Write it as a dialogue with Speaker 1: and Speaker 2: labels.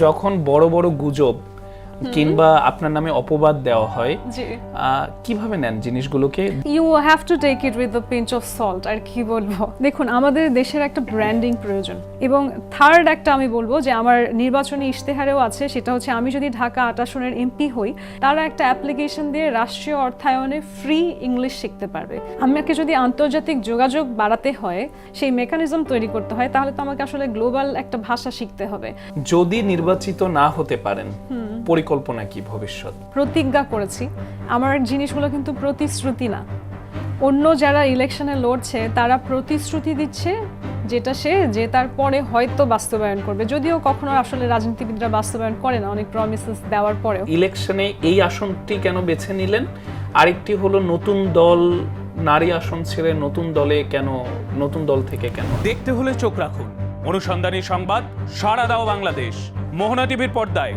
Speaker 1: যখন বড় বড় গুজব কিংবা আপনার নামে অপবাদ দেওয়া হয় কিভাবে নেন জিনিসগুলোকে?
Speaker 2: You have to take it with the pinch of salt. আর কি বলবো, দেখুন আমাদের দেশের একটা ব্র্যান্ডিং প্রয়োজন, এবং থার্ড একটা আমি বলবো যে আমার নির্বাচনী ইশতেহারেও আছে, সেটা হচ্ছে আমি যদি ঢাকা ৮ আসনের এমপি হই, তারা একটা অ্যাপ্লিকেশন দিয়ে রাষ্ট্রীয় অর্থায়নে ফ্রি ইংলিশ শিখতে পারবে। আমাকে যদি আন্তর্জাতিক যোগাযোগ বাড়াতে হয়, সেই মেকানিজম তৈরি করতে হয়, তাহলে তো আমাকে আসলে গ্লোবাল একটা ভাষা শিখতে হবে।
Speaker 1: যদি নির্বাচিত না হতে পারেন, পরিকল্পনা কি ভবিষ্যৎ?
Speaker 2: প্রতিজ্ঞা করেছি। আমার জিনিসগুলো কিন্তু প্রতিশ্রুতি না। অন্য যারা ইলেকশনে লড়ছে তারা প্রতিশ্রুতি দিচ্ছে, যেটা সে জেতার পরে হয়তো বাস্তবায়ন করবে, যদিও কখনো আসলে রাজনীতিবিদরা বাস্তবায়ন করে না অনেক প্রমিসেস দেওয়ার পরেও।
Speaker 1: ইলেকশনে এই আসনটি কেন বেছে নিলেন? আরেকটি হলো নতুন দল, নারী আসন ছেড়ে নতুন দলে কেন, নতুন দল থেকে কেন?
Speaker 3: দেখতে হলে চোখ রাখুন অনুসন্ধানী সংবাদ, সাড়া দাও বাংলাদেশ, মোহনা টিভির পর্দায়।